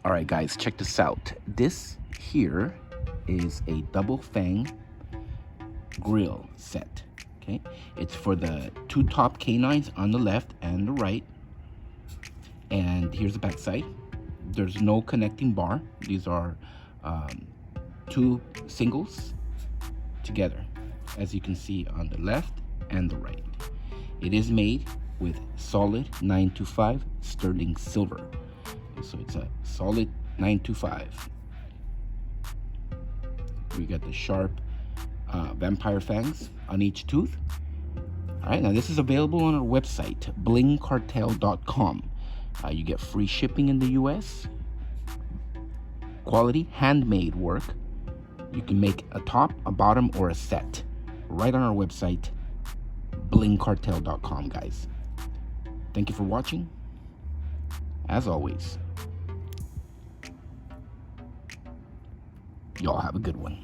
All right, guys, check this out. This here is a double fang grill set. Okay, it's for the two top canines on the left and the right. And here's the back side. There's no connecting bar. These are two singles together, as you can see on the left and the right. It is made with solid 925 sterling silver. So it's a solid 925. We got the sharp vampire fangs on each tooth. All right, now this is available on our website, blingcartel.com. You get free shipping in the US. Quality handmade work. You can make a top, a bottom, or a set right on our website, blingcartel.com, guys. Thank you for watching. As always, y'all have a good one.